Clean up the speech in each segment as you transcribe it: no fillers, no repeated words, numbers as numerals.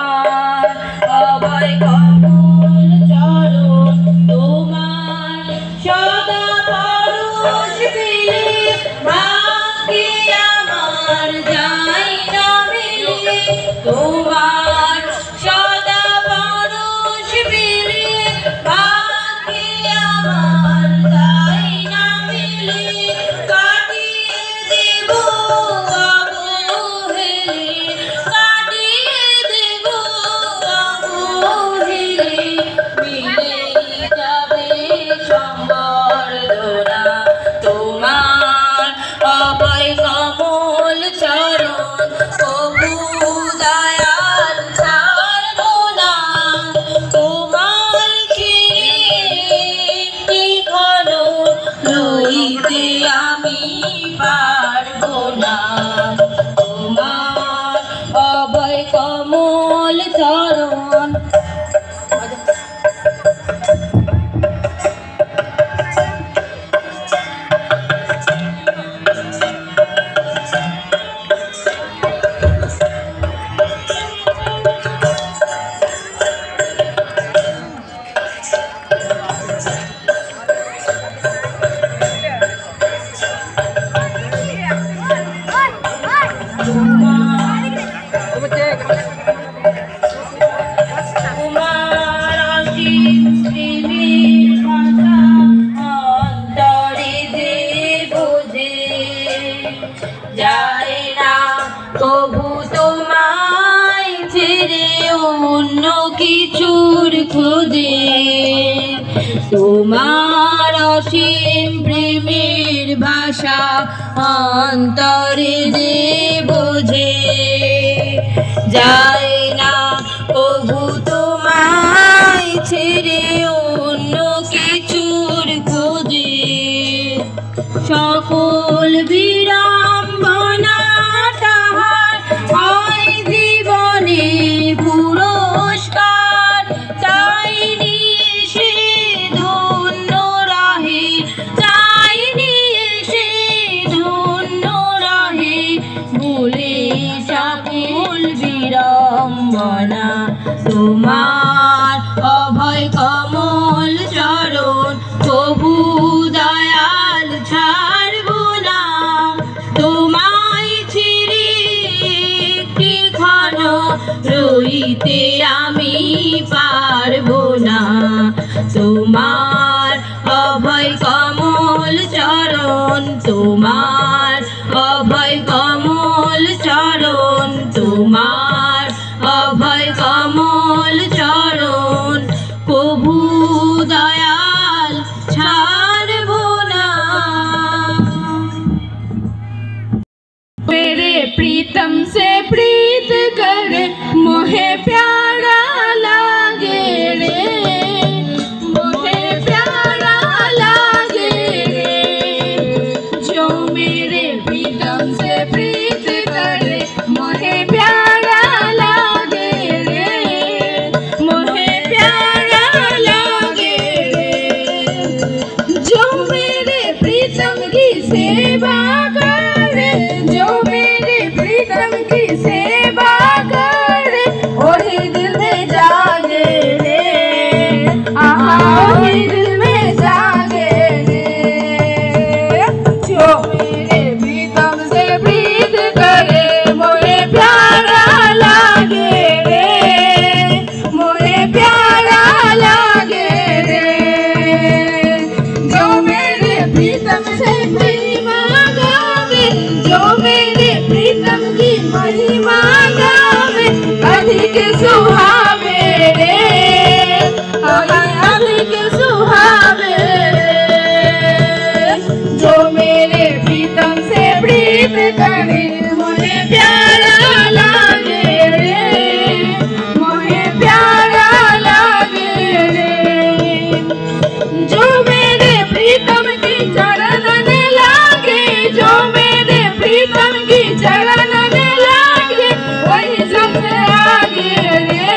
তোমার অভয় কমল চরণ তোমার সদা পরশ পেলে ভাগ্যে আমার যায় না মিলে তোমার সদা পরশ পেলে ভাগ্যে আমার যায় না মিলে কাটিয়ে দেব কাটিয়ে দেব মিলে যাবে সম্বর্ধনা তোমার অভয় কমল চরণ প্রভু দয়াল ছাড়ব না তোমার কীর্তি ঘন রইতে আমি পারব না তোমার অভয় কমল চরণ। যায় না তবু তোমায় ছেড়ে অন্য কিছুর খোঁজে তোমার অসীম প্রেমের ভাষা অন্তরে যে বোঝে যায় না তবু তোমায় ছেড়ে অন্য কিছুর খোঁজে সকল বিড়ম্বনা তাহার হয় জীবনে পুরস্কার চাইনি সে ধন্য রাহে চাইনি সে ধন্য রাহে বলে সকল বিড়ম্বনা তোমার অভয় কমল চরণ প্রভু দয়াল ছাড়ব না তোমায় ছেড়ে একটি ক্ষণ রইতে আমি পারব না তোমার অভয় কমল চরণ তোমার অভয় কমল চরণ তোমার অভয় কমল চরণ প্রভু দয়াল ছাড়ব না। मेरे प्रीतम से प्रीत कर मोहे प्यारा लागे रे मोहे प्यारा लागे रे जो मेरे प्रीतम से प्रीत कर मोहे प्यारा लागे रे मोहे प्यारा लागे रे जो मेरे प्रीतम की सेवा करे जो मेरे प्रीतम की सेवा करे वही दिल में जागे रे आहा वही दिल में जागे रे जो मेरे प्रीतम से प्रीत करे मोहे प्यारा लागे रे मोहे प्यारा लागे रे जो मेरे प्रीतम से महिमा गावे जो मेरे प्रीतम की महिमा गावे अधिक सुहावे रे अधिक सुहावे जो मेरे प्रीतम से प्रीत करे मोहे प्यारा लागे रे मोहे प्यारा लागे रे जो मेरे प्रीतम की चरण में लागे जो मेरे प्रीतम की चरण में लागे वही सबसे आगे रे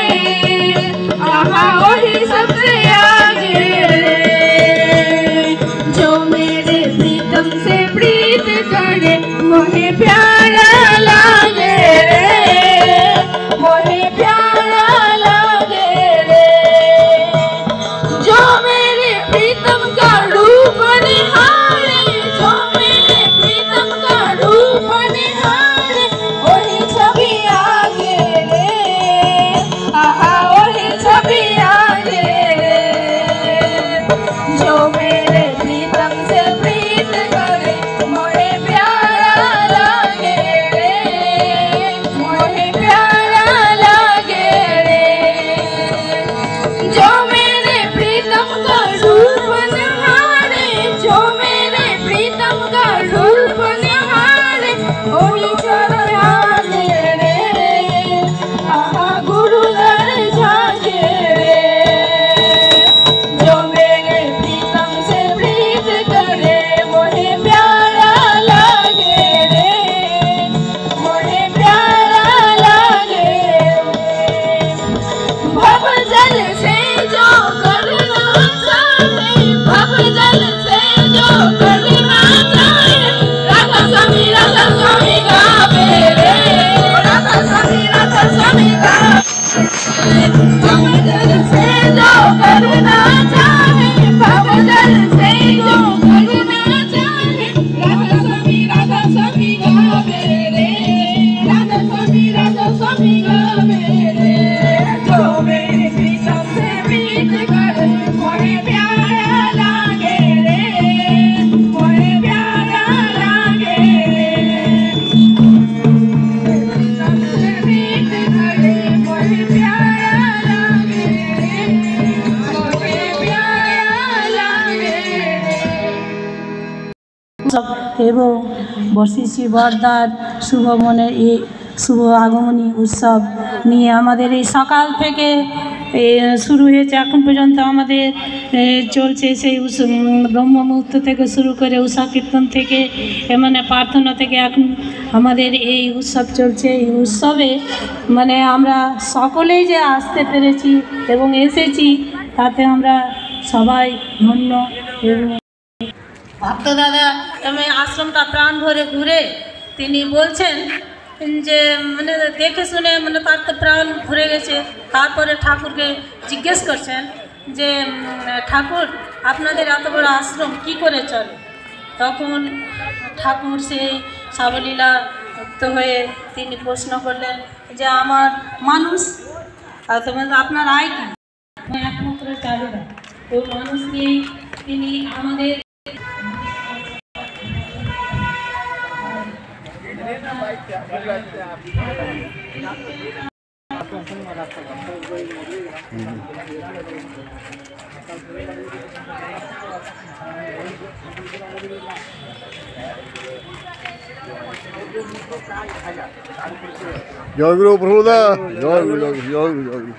এবং বর্ষিষ্ঠী বর্দার শুভ মনের এই শুভ আগমনী উৎসব নিয়ে আমাদের এই সকাল থেকে শুরু হয়েছে এখন পর্যন্ত আমাদের চলছে সেই ব্রহ্ম মুহূর্ত থেকে শুরু করে উষা কীর্তন থেকে মানে প্রার্থনা থেকে এখন আমাদের এই উৎসব চলছে। এই উৎসবে মানে আমরা সকলেই যে আসতে পেরেছি এবং এসেছি তাতে আমরা সবাই ধন্য। এবং ভক্ত দাদা আমি আশ্রমটা প্রাণ ভরে ঘুরে তিনি বলছেন যে মানে দেখে শুনে মানে তার তো প্রাণ ভরে গেছে। তারপরে ঠাকুরকে জিজ্ঞেস করছেন যে ঠাকুর আপনাদের এত বড় আশ্রম কি করে চলে? তখন ঠাকুর সেই সাবলীলা মুক্ত হয়ে তিনি প্রশ্ন করলেন যে আমার মানুষ আর তোমার আপনার আয় কি? একমাত্র চালুরা ওই মানুষ নিয়েই তিনি আমাদের জয় গুরু প্রভুদা, জয় গুরু, জয় গুরু, জয় গুরু, জয় গুরু।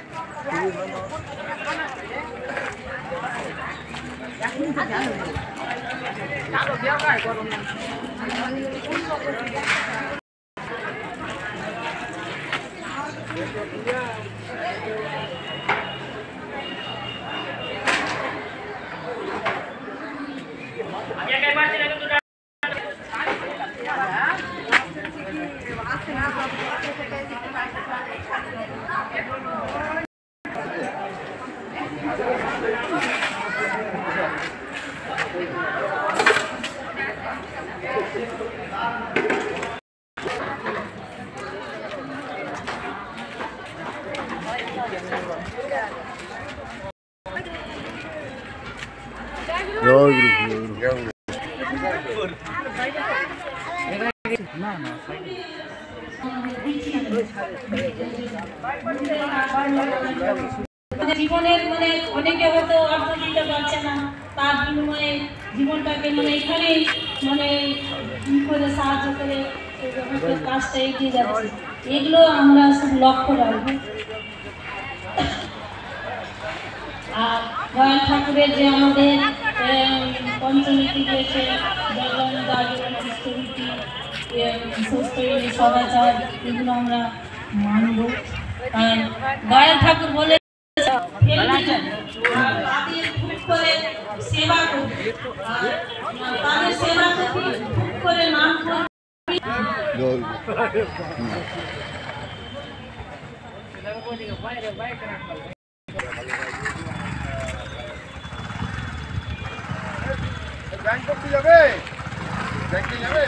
জীবনের মানে অনেকে হয়তো অর্থ দিতে পারছে না, তার বিনিময়ে জীবনটাকে মানে এখানেই মানে করে সাহায্য করে কাজটা এগিয়ে যাচ্ছে। এগুলো আমরা সব লক্ষ্য রাখবো। আর দয়াল ঠাকুরের যে আমাদের পঞ্চনীতি রয়েছে সদাচার, এগুলো আমরা মানব। আর দয়াল ঠাকুর বলে করে সেবা করবে, তাদের সেবা করে নাম ব্যাংক করতে যাবে, ব্যাংকে যাবে।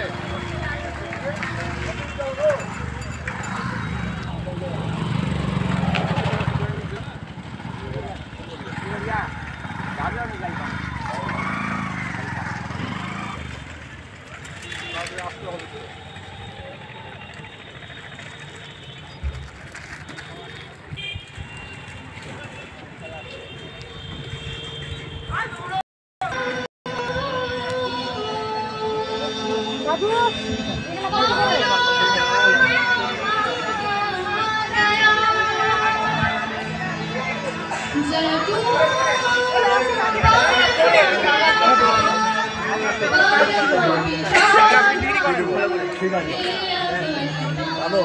ঠিক আছে ভালো।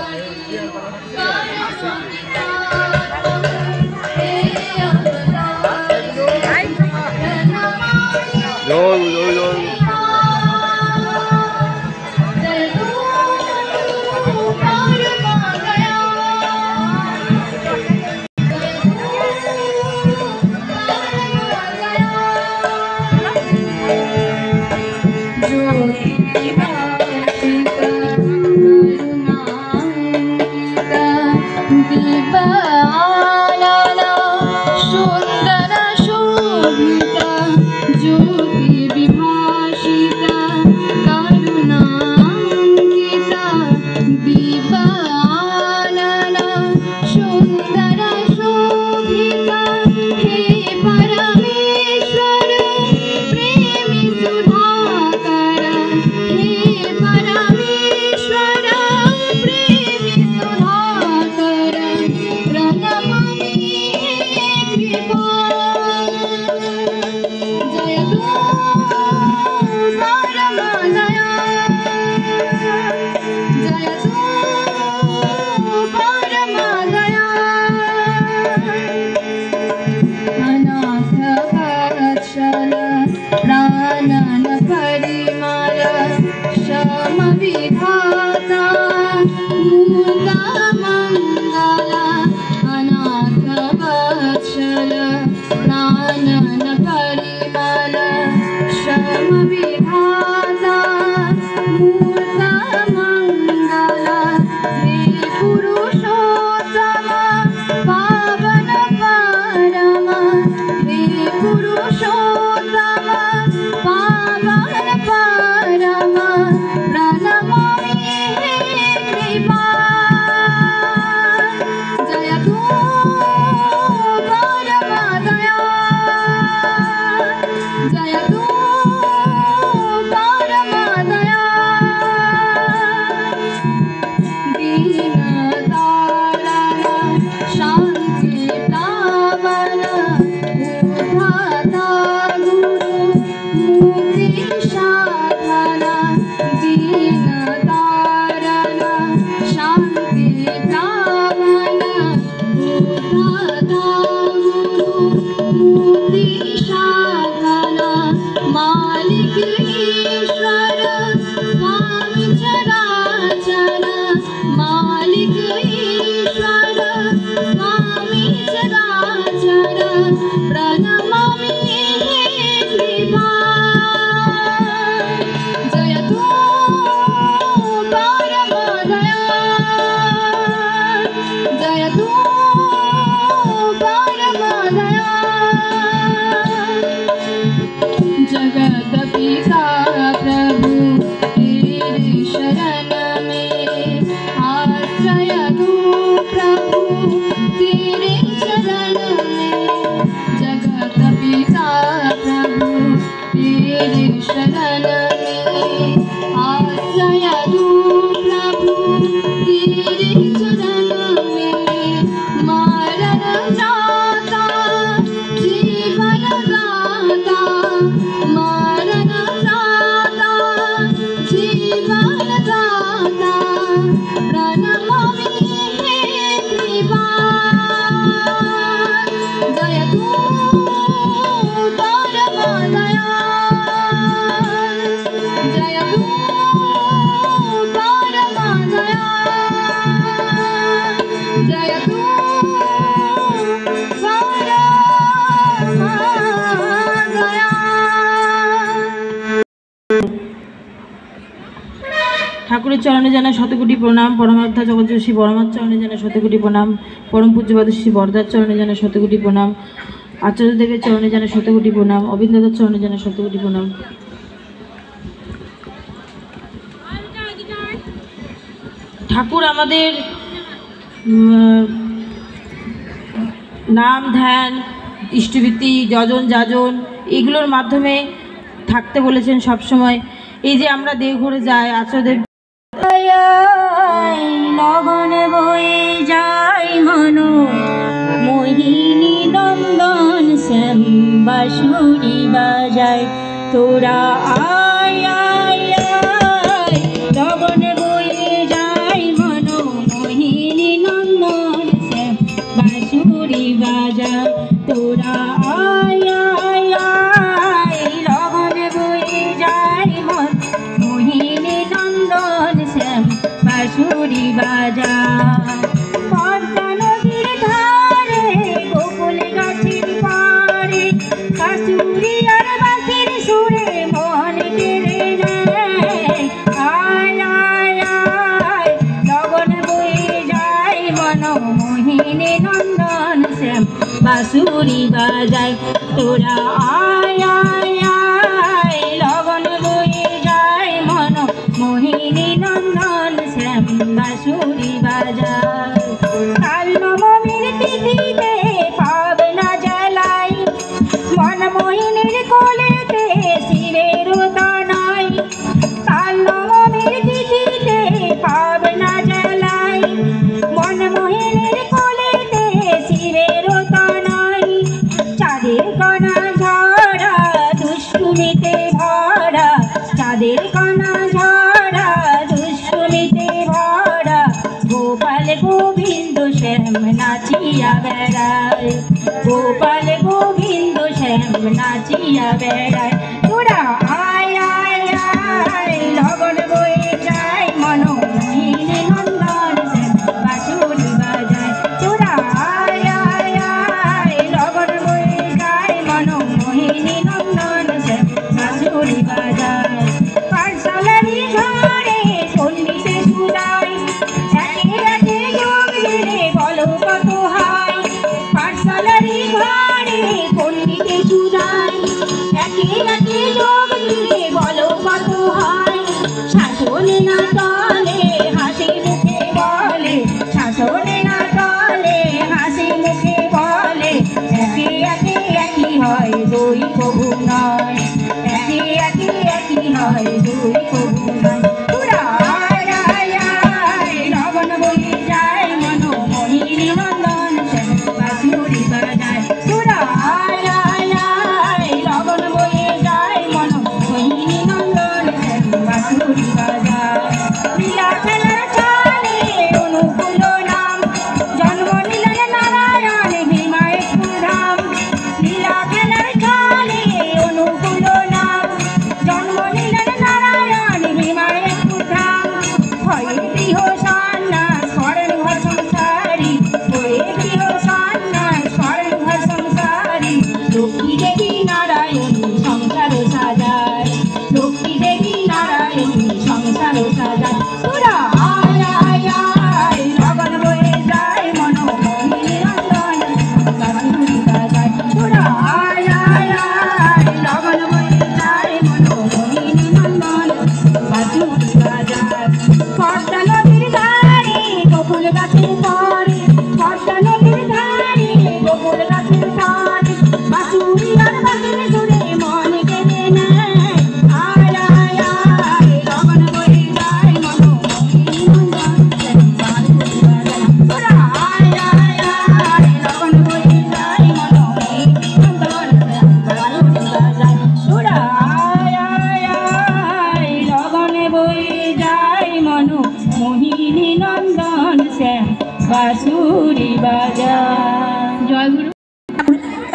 জয় জয় জয় Bye. धाता मूर्ति साधना मालिक ईश्वर स्वामी चराचर मालिक ईश्वर स्वामी चराचर प्रणमामि कृपा जय तू परम दया जय तू परम दया जगत पिता प्रभु तेरे शरण में आश्रय दो प्रभु तेरे शरण में जगत पिता प्रभु तेरे शरण में आश्रय दो प्रभु तेरे शरण में मरण दाता जीवन दाता मरण दाता जीवन दाता प्रणमामि कृपा जय तू परम दया जय तू परम दया जय तू परम दया ঠাকুরের চরণে জানাই শতকোটি প্রণাম, পরমাত্মা জগৎ শ্রী বড়মার চরণে জানাই শতকোটি প্রণাম, পরম পূজ্যপাদ শ্রী বরদার চরণে জানাই শতকোটি প্রণাম, আচার্যদেবের চরণে জানাই শতকোটি প্রণাম, অবিন্দাদার চরণে জানাই শতকোটি প্রণাম। ঠাকুর আমাদের নাম ধ্যান ইষ্টবৃত্তি যজন যাজন এগুলোর মাধ্যমে থাকতে বলেছেন সবসময়। এই যে আমরা দেওঘরে যাই, আচার্যদেব লগন বয়ে যায় মন মোহিনী নন্দন শ্যাম বাঁশুরি বাজায় তোরা আয় আয় আয় লগন বয়ে যায় মন মোহিনী নন্দন শ্যাম বাঁশুরি বাজায় তোরা আয় আয় আয় লগন বয়ে যায় মন মোহিনী নন্দন শ্যাম বাঁশুরি বাজায় পদ্মা নদীর ধারে গোকুল গাছের পাড়ে বাঁশুরি আর বাঁশির সুরে মন কেড়ে নেয় আয় আয় আয় লগন বয়ে যায় মন মোহিনী নন্দন শ্যাম বাঁশুরি বাজায় তোরা আয় আয় আয় লগন বয়ে যায় মন মোহিনী নন্দন শ্যাম বাঁশুরি বাজায় কাল নবমীর তিথিতে পাবনা জ্বালাই মন মোহিনীর কোলেতে শিবের তনয় কাল নবমীর তিথিতে পাবনা জ্বালাই মন মোহিনীর কোলেতে শিবের তনয় চাঁদের কণা ঝরা দুষ্টুমিতে ভরা চাঁদের কণা ঝরা দুষ্টুমিতে ভরা গোপাল গোবিন্দ শ্যাম নাচিয়া বেড়ায় গোপাল গোবিন্দ শ্যাম নাচিয়া বেড়ায় তোরা আয় আয় আয় লগন বয়ে যায় মন মোহিনী নন্দন শ্যাম বাঁশুরি বাজায় তোরা আয় আয় আয় লগন বয়ে যায় মন মোহিনী নন্দন শ্যাম বাঁশুরি বাজায় পাঠশালারি ঘরে পণ্ডিতে সুরাই একে একে যোগ দিলে বলো কত হয় পাঠশালারি ঘরে পণ্ডিতে সুরাই একে একে যোগ দিলে বলো কত হয় শাশুড়ি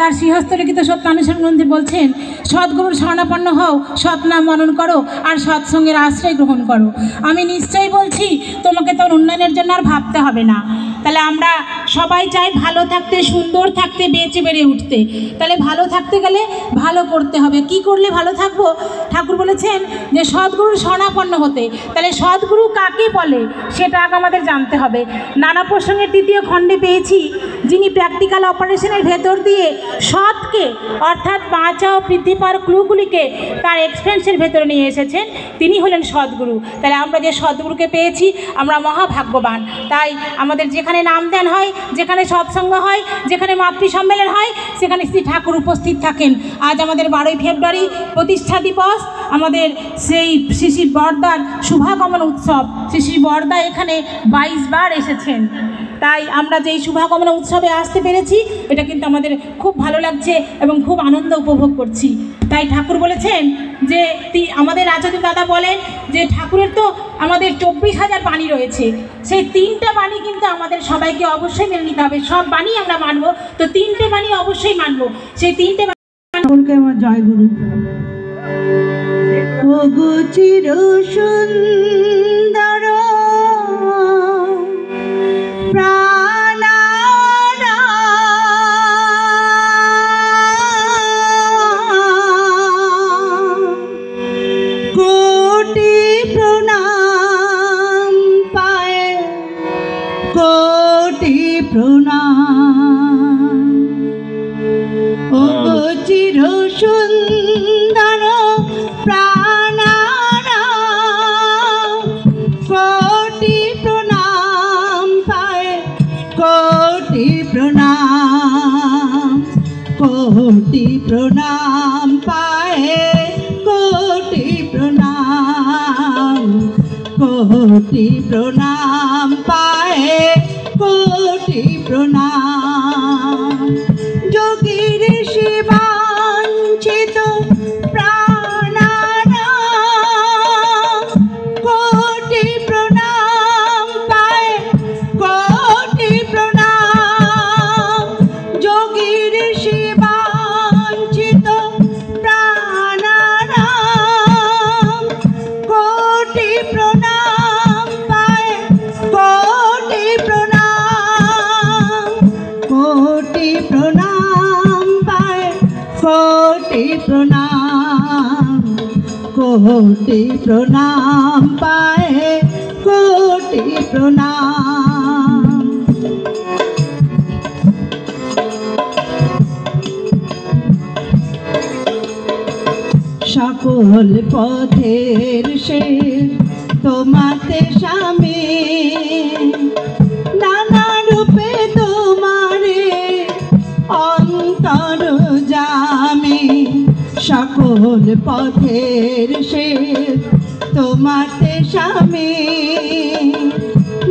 তার শ্রীহস্তলিখিত সত্যানুষ্ঠান গ্রন্থে বলছেন, সদ্গুরুর শরণাপন্ন হও, সৎ নাম মনন করো আর সৎসঙ্গের আশ্রয় গ্রহণ করো। আমি নিশ্চয়ই বলছি তোমাকে তোর উন্নয়নের জন্য আর ভাবতে হবে না। তাহলে আমরা সবাই চাই ভালো থাকতে, সুন্দর থাকতে, বেঁচে বেড়ে উঠতে। তাহলে ভালো থাকতে গেলে ভালো করতে হবে। কি করলে ভালো থাকবো? ঠাকুর বলেছেন যে সদ্গুরুর শরণাপন্ন হতে। তাহলে সদ্গুরু কাকে বলে সেটা আগে আমাদের জানতে হবে। নানা প্রসঙ্গের 3য় খণ্ডে পেয়েছি, যিনি প্র্যাকটিক্যাল অপারেশনের ভেতর দিয়ে সৎকে অর্থাৎ বাঁচা ও বৃদ্ধি পাওয়ার ক্লুগুলিকে তার এক্সপেরিয়েন্সের ভেতরে নিয়ে এসেছেন, তিনি হলেন সদ্গুরু। তাহলে আমরা যে সদ্গুরুকে পেয়েছি আমরা মহাভাগ্যবান। তাই আমাদের যেখানে নামদান হয়, যেখানে সৎসঙ্গ হয়, যেখানে মাতৃ সম্মেলন হয়, সেখানে শ্রী ঠাকুর উপস্থিত থাকেন। আজ আমাদের 12ই ফেব্রুয়ারি প্রতিষ্ঠা দিবস, আমাদের সেই শ্রী শ্রী বরদার শুভাগমন উৎসব। শ্রী শ্রী বরদা এখানে 22 বার এসেছেন। তাই আমরা যে এই শুভাগমন উৎসবে আসতে পেরেছি, এটা কিন্তু আমাদের খুব ভালো লাগছে এবং খুব আনন্দ উপভোগ করছি। তাই ঠাকুর বলেছেন যে আমাদের আচার্য দাদা বলেন যে ঠাকুরের তো আমাদের 24,000 বাণী রয়েছে, সেই 3টে বাণী কিন্তু আমাদের সবাইকে অবশ্যই মেনে নিতে হবে। সব বাণী আমরা মানব, তো 3টে বাণী অবশ্যই মানব। সেই 3টে ঠাকুরকে আমার জয় গুরু। ও গো চির সুন্দর প্রাণারা কোটি প্রণাম পায়, কোটি প্রণাম। ও গো চির সুন্দর প্রাণারা কোটি প্রণাম পায়, কোটি প্রণাম, কোটি প্রণাম পায়, কোটি প্রণাম, কোটি প্রণাম পায়, কোটি প্রণাম। যোগীর শিবাঞ্চিত প্রাণারা কোটি প্রণাম পায়, কোটি প্রণাম। যোগীর শিবাঞ্চিত প্রাণারা কোটি প্রণাম পায়, কোটি প্রণাম, কোটি প্রণাম পায়, কোটি প্রণাম, কোটি প্রণাম পায়, কোটি প্রণাম। সকল পথের শেষ তোমাতে স্বামী, নানা রূপে তোমারে অন্তর জামি। সকল পথের শেষ তোমাতে স্বামী,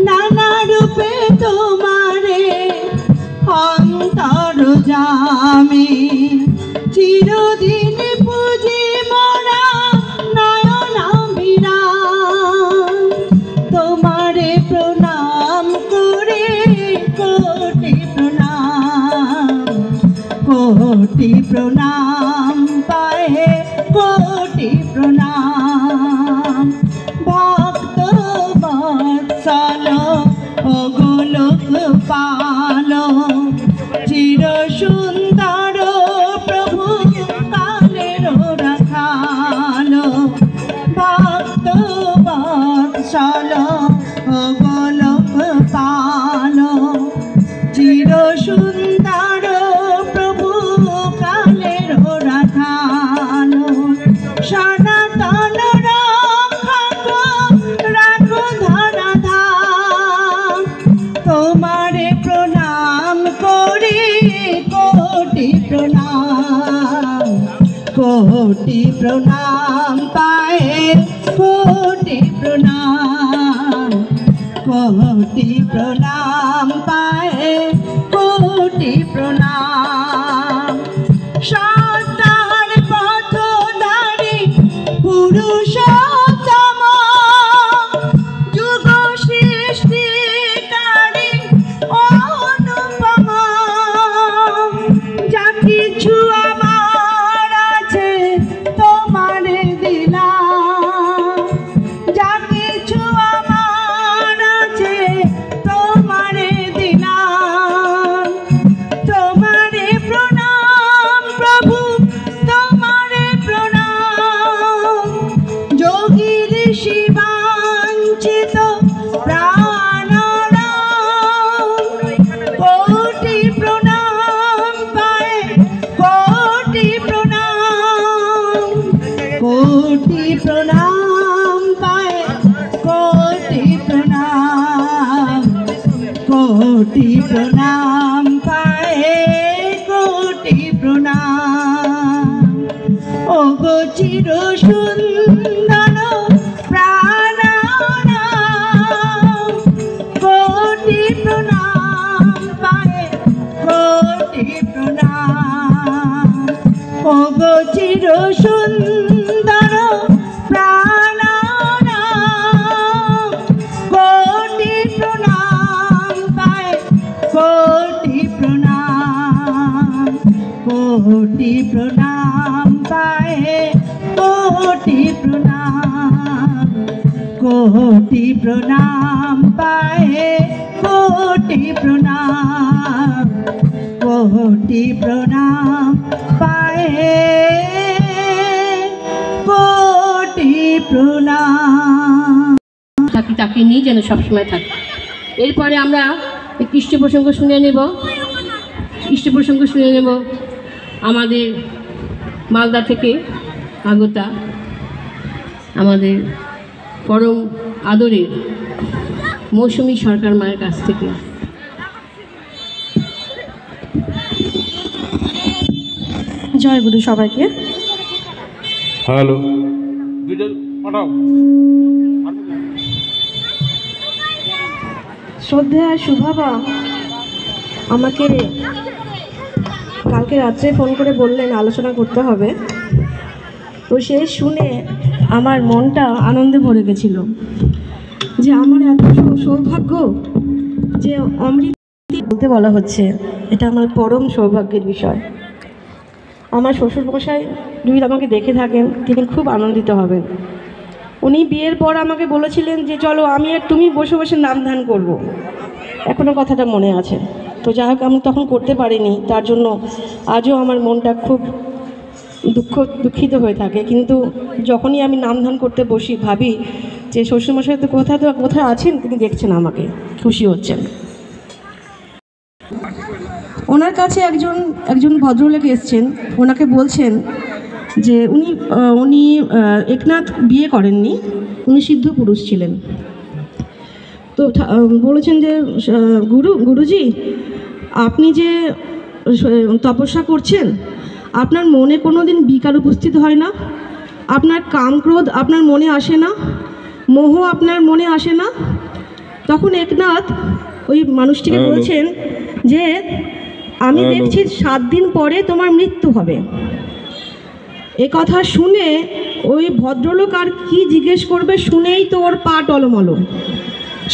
নানা রূপে তোমারে অন্তর জামি। চিরদিন পুজি মোরা নয়নাভিরাম, তোমারে প্রণাম করে কোটি প্রণাম, কোটি প্রণাম পায়, কোটি প্রণাম। ভক্ত বৎসল ও গোলক পাল, চির সুন্দর প্রভু কালের রাখাল। ভক্ত বৎসল ও গোলক পাল, চির সুন্দর প্রভু কালের রাখাল। সনাতন রক্ষক রাখো ধরাধাম, তোমারে প্রণাম করি কোটি প্রণাম, কোটি প্রণাম পায়, কোটি প্রণাম, কোটি প্রণাম পায়, কোটি প্রণাম। সত্তার পথধারী পুরুষোত্তম, যুগ সৃষ্টিকারী অনুপম। যাকে চির সুন্দর প্রাণানাম কোটি প্রণাম পায়ে কোটি প্রণাম ওগো চির সুন্দর প্রাণানাম কোটি প্রণাম পায়ে কোটি প্রণাম কোটি প্রণাম পায়ে কোটি প্রণাম কোটি প্রণাম পায়ে কোটি প্রণাম কোটি প্রণাম পায়ে কোটি প্রণাম। তাকে নিয়ে যেন সবসময় থাকে। এরপরে আমরা কৃষ্ণ প্রসঙ্গ শুনে নেব। কৃষ্ণ প্রসঙ্গ শুনে নেব আমাদের মালদা থেকে আগতা আমাদের পরম আদরের মৌসুমী সরকার মায়ের কাছ থেকে। জয় গুরু সবাইকে। হ্যালো শ্রদ্ধা সুভাবা আমাকে কালকে রাত্রে ফোন করে বললেন আলোচনা করতে হবে, তো সে শুনে আমার মনটা আনন্দে ভরে গেছিল যে আমার এত সৌভাগ্য যে অমৃত বলতে বলা হচ্ছে, এটা আমার পরম সৌভাগ্যের বিষয়। আমার শ্বশুরমশাই যদি আমাকে দেখে থাকেন তিনি খুব আনন্দিত হবেন। উনি বিয়ের পর আমাকে বলেছিলেন যে চলো আমি আর তুমি বসে বসে নাম ধ্যান করবো, এখনও কথাটা মনে আছে। তো যাই হোক আমি তখন করতে পারিনি, তার জন্য আজও আমার মনটা খুব দুঃখিত হয়ে থাকে। কিন্তু যখনই আমি নাম ধ্যান করতে বসি ভাবি যে শ্বশুরমশাই তো কোথায় আছেন, তিনি দেখছেন আমাকে, খুশি হচ্ছেন। ওনার কাছে একজন ভদ্রলোক এসছেন, ওনাকে বলছেন যে উনি একনাথ বিয়ে করেননি, উনি সিদ্ধ পুরুষ ছিলেন। তো বলেছেন যে গুরুজি আপনি যে তপস্যা করছেন আপনার মনে কোনো দিন বিকার উপস্থিত হয় না, আপনার কাম ক্রোধ আপনার মনে আসে না, মোহ আপনার মনে আসে না। তখন একনাথ ওই মানুষটিকে বলছেন যে আমি দেখছি 7 দিন পরে তোমার মৃত্যু হবে। এ কথা শুনে ওই ভদ্রলোক আর কি জিজ্ঞেস করবে, শুনেই তো ওর পা টলমলো।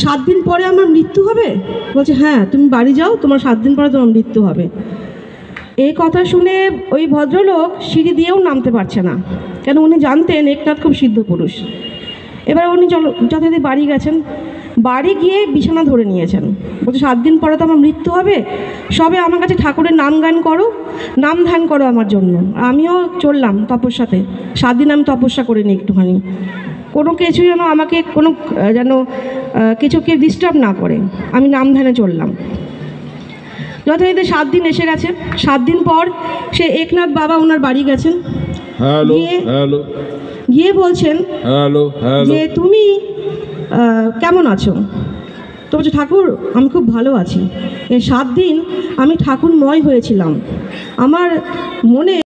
7 দিন পরে আমার মৃত্যু হবে? বলছে হ্যাঁ তুমি বাড়ি যাও, তোমার 7 দিন পরে তোমার মৃত্যু হবে। এই কথা শুনে ওই ভদ্রলোক সিঁড়ি দিয়েও নামতে পারছে না, কেন উনি জানতেন একনাথ খুব সিদ্ধ পুরুষ। এবার উনি যথারীতি বাড়ি গেছেন, বাড়ি গিয়ে বিছানা ধরে নিয়েছেন। বলছে 7 দিন পরে তো আমার মৃত্যু হবে, সবে আমার কাছে ঠাকুরের নাম গান করো, নাম ধ্যান করো আমার জন্য। আমিও চললাম তপস্যাতে, 7 দিন আমি তপস্যা করিনি একটুখানি, কোনো কিছু যেন আমাকে কিছুকে ডিস্টার্ব না করে, আমি নাম ধ্যানে চললাম। যথারীতি 7 দিন এসে গেছে। 7 দিন পর সে একনাথ বাবা ওনার বাড়ি গেছেন, গিয়ে বলছেন যে তুমি কেমন আছো? তো বলছে ঠাকুর আমি খুব ভালো আছি, এই 7 দিন আমি ঠাকুরময় হয়েছিলাম, আমার মনে